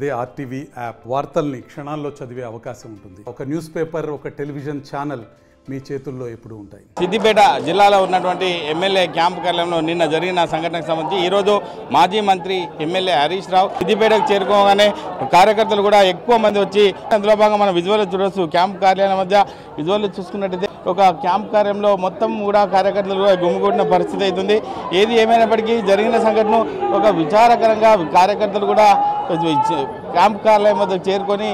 అదే RTV app వార్తల్ని క్షణాల్లో చదివే అవకాశం ఉంటుంది. ఒక న్యూస్ పేపర్, ఒక టెలివిజన్ ఛానల్ మీ చేతుల్లో ఎప్పుడు ఉంటాయి. సిద్దిపేట జిల్లాలో ఉన్నటువంటి ఎమ్మెల్యే క్యాంపు కార్యాలయంలో నిన్న జరిగిన సంఘటనకు సంబంధించి ఈరోజు మాజీ మంత్రి ఎమ్మెల్యే హరీష్ రావు సిద్దిపేటకు చేరుకోగానే కార్యకర్తలు కూడా ఎక్కువ మంది వచ్చి అందులో భాగంగా మనం విజువల్ చూడవచ్చు. క్యాంపు కార్యాలయం మధ్య విజువల్ చూసుకున్నట్టయితే ఒక క్యాంపు కార్యాలయంలో మొత్తం కూడా కార్యకర్తలు కూడా గుమిగూడిన పరిస్థితి అవుతుంది. ఏది ఏమైనప్పటికీ జరిగిన సంఘటన ఒక విచారకరంగా కార్యకర్తలు కూడా క్యాంపు కార్యాలయం వద్ద చేరుకొని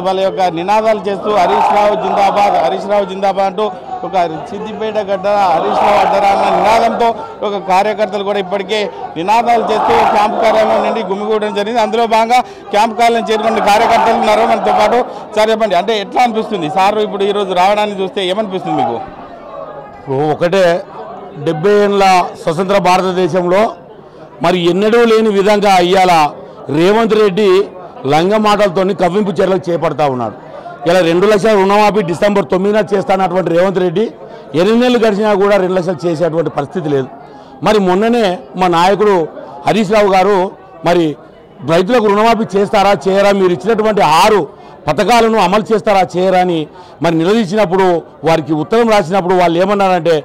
వాళ్ళ యొక్క నినాదాలు చేస్తూ హరీష్ రావు జిందాబాద్, హరీష్ రావు జిందాబాద్ అంటూ ఒక సిద్దిపేట గడ్డ హరీష్ రావు అడ్డరా అన్న నినాదంతో ఒక కార్యకర్తలు కూడా ఇప్పటికే నినాదాలు చేస్తూ క్యాంపు కార్యాలయం నుండి గుమిగూడడం జరిగింది. అందులో భాగంగా క్యాంపు కార్యాలయం చేరుకున్న కార్యకర్తలు ఉన్నారు మనతో పాటు. సార్ చెప్పండి, అంటే ఎట్లా అనిపిస్తుంది సార్ ఇప్పుడు ఈరోజు రావడాన్ని చూస్తే ఏమనిపిస్తుంది మీకు? ఒకటే 70 ఏళ్ళ స్వతంత్ర భారతదేశంలో మరి ఎన్నడూ లేని విధంగా ఇవాళ రేవంత్ రెడ్డి లంగ మాటలతో కవ్వింపు చర్యలు చేపడతా ఉన్నాడు. ఇలా 2 లక్షల రుణమాఫీ డిసెంబర్ 9న చేస్తానటువంటి రేవంత్ రెడ్డి 8 నెలలు గడిచినా కూడా 2 లక్షలు చేసేటువంటి పరిస్థితి లేదు. మరి మొన్ననే మా నాయకుడు హరీష్ రావు గారు మరి రైతులకు రుణమాఫీ చేస్తారా చేయరా, మీరు ఇచ్చినటువంటి 6 పథకాలను అమలు చేస్తారా చేయరా అని మరి నిలదీసినప్పుడు వారికి ఉత్తరం రాసినప్పుడు వాళ్ళు ఏమన్నారంటే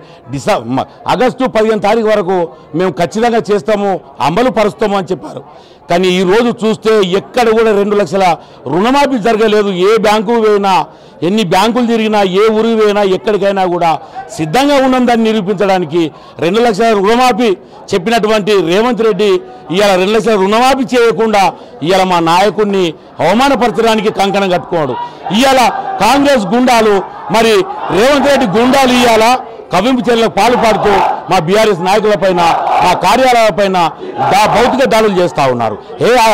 ఆగస్టు 15 తారీఖు వరకు మేము ఖచ్చితంగా చేస్తాము, అమలు పరుస్తాము అని చెప్పారు. కానీ ఈరోజు చూస్తే ఎక్కడ కూడా 2 లక్షల రుణమాఫీ జరగలేదు. ఏ బ్యాంకు పోయినా, ఎన్ని బ్యాంకులు తిరిగినా, ఏ ఊరికి పోయినా, ఎక్కడికైనా కూడా సిద్ధంగా ఉన్నదని నిరూపించడానికి 2 లక్షల రుణమాఫీ చెప్పినటువంటి రేవంత్ రెడ్డి ఇవాళ 2 లక్షల రుణమాఫీ చేయకుండా ఇవాళ మా నాయకుడిని అవమానపరచడానికి కంకణం కట్టుకోడు. ఇవాళ కాంగ్రెస్ గుండాలు మరి రేవంత్ రెడ్డి గుండాలు ఇవాళ కవ్వింపు చర్యలకు పాల్పడుతూ మా బీఆర్ఎస్ నాయకులపైన, మా కార్యాలయాలపైన భౌతిక దాడులు చేస్తూ ఉన్నారు.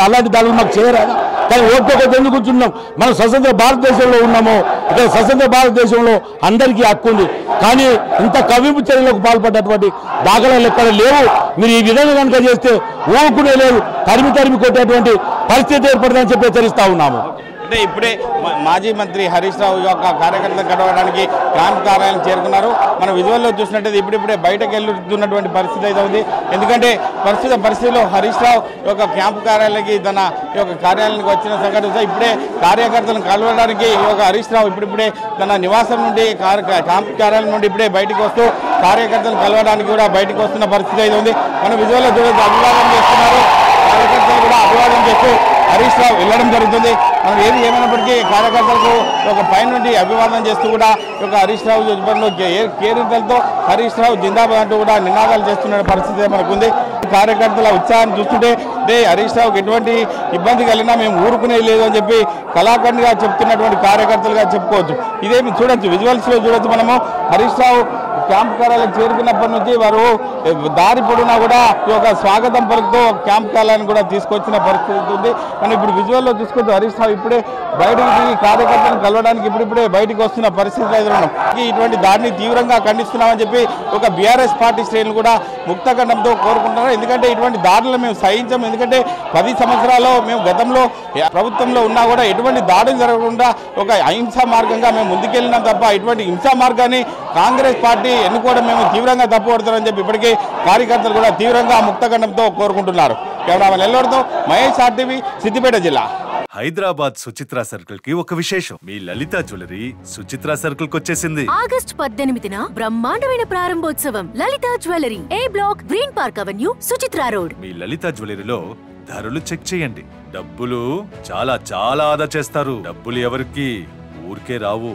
అలాంటి దాడులు మాకు చేయరా? కానీ ఓట్లతో ఎందుకు కూర్చున్నాం? మనం స్వతంత్ర భారతదేశంలో ఉన్నాము. ఇక్కడ స్వతంత్ర భారతదేశంలో అందరికీ హక్కు ఉంది. కానీ ఇంత కవ్వింపు చర్యలకు పాల్పడ్డటువంటి దాఖలాలు ఎక్కడ లేవు. మీరు ఈ విధంగా కనుక చేస్తే ఊరుకునే లేదు, తరిమి కొట్టేటువంటి పరిస్థితి ఏర్పడుతుందని చెప్పి హెచ్చరిస్తూ ఉన్నాము. అంటే ఇప్పుడే మాజీ మంత్రి హరీష్ రావు యొక్క కార్యకర్తలు కలవడానికి క్యాంపు కార్యాలయం చేరుకున్నారు. మనం విజువల్లో చూసినట్టయితే ఇప్పుడిప్పుడే బయటకు వెళ్తున్నటువంటి పరిస్థితి అయితే ఉంది. ఎందుకంటే పరిస్థితిలో హరీష్ రావు యొక్క క్యాంపు కార్యాలయానికి తన యొక్క కార్యాలయానికి వచ్చిన సంఘటన ఇప్పుడే కార్యకర్తలను కలవడానికి హరీష్ రావు ఇప్పుడిప్పుడే తన నివాసం నుండి క్యాంపు కార్యాలయం నుండి ఇప్పుడే బయటకు వస్తూ కార్యకర్తలను కలవడానికి కూడా బయటకు వస్తున్న పరిస్థితి అయితే ఉంది. మనం విజువల్లో చూడొచ్చు, అభివాదం చేస్తున్నారు. కార్యకర్తలు కూడా అభివాదం చేస్తూ హరీష్ రావు వెళ్ళడం జరుగుతుంది. మనం ఏది ఏమైనప్పటికీ కార్యకర్తలకు ఒక పై నుండి అభివాదం చేస్తూ కూడా ఒక హరీష్ రావు చెప్పడంలో కేరింతలతో హరీష్ రావు జిందాబాద్ అంటూ కూడా నినాదాలు చేస్తున్న పరిస్థితి మనకుంది. కార్యకర్తల ఉత్సాహాన్ని చూస్తుంటే హరీష్ రావుకి ఎటువంటి ఇబ్బంది కలిగినా మేము ఊరుకునే లేదు అని చెప్పి కళాఖండిగా చెప్తున్నటువంటి కార్యకర్తలుగా చెప్పుకోవచ్చు. ఇదేమి చూడొచ్చు, విజువల్స్లో చూడొచ్చు. మనము హరీష్ రావు క్యాంపు కార్యాలయం చేరుకున్నప్పటి నుంచి వారు దారి పొడినా కూడా ఒక స్వాగతం పలుకుతూ క్యాంపు కార్యాలయాన్ని కూడా తీసుకొచ్చిన పరిస్థితి ఉంది. కానీ ఇప్పుడు విజువల్లో చూసుకుంటూ హరీష్ రావు ఇప్పుడే బయటకు దిగి కార్యకర్తలను కలవడానికి ఇప్పుడిప్పుడే బయటకు వస్తున్న పరిస్థితి ఎదురున్నాం. ఇటువంటి దాడిని తీవ్రంగా ఖండిస్తున్నామని చెప్పి ఒక బీఆర్ఎస్ పార్టీ శ్రేణులు కూడా ముక్తఖండంతో కోరుకుంటున్నారు. ఎందుకంటే ఇటువంటి దాడులు మేము సహించాం. ఎందుకంటే 10 సంవత్సరాల్లో మేము గతంలో ప్రభుత్వంలో ఉన్నా కూడా ఎటువంటి దాడులు జరగకుండా ఒక అహింసా మార్గంగా మేము ముందుకెళ్ళినాం తప్ప ఇటువంటి హింసా మార్గాన్ని కాంగ్రెస్ పార్టీ ఎన్నుకోవడం మేము తీవ్రంగా తప్పుపడుతున్నారని చెప్పి ఇప్పటికే కార్యకర్తలు కూడా తీవ్రంగా ముక్తఖండంతో కోరుకుంటున్నారు. కెమెరామెన్ ఎల్లూరుతో మహేష్, ఆర్టీవీ, సిద్దిపేట జిల్లా. హైదరాబాద్ సుచిత్ర సర్కిల్ కి ఒక విశేషం. మీ లలిత జ్యువెలరీ సుచిత్ర సర్కిల్ కి వచ్చేసింది. ఆగస్ట్ 18న బ్రహ్మాండమైన ప్రారంభోత్సవం. Lalitha jewellery, A block, Green Park Avenue, Suchitra road. మీ లలిత జ్యువెలరీలో ధరలు చెక్ చేయండి. డబ్బులు చాలా చాలా ఆదా చేస్తారు. డబ్బులు ఎవరికి ఊరికే రావు.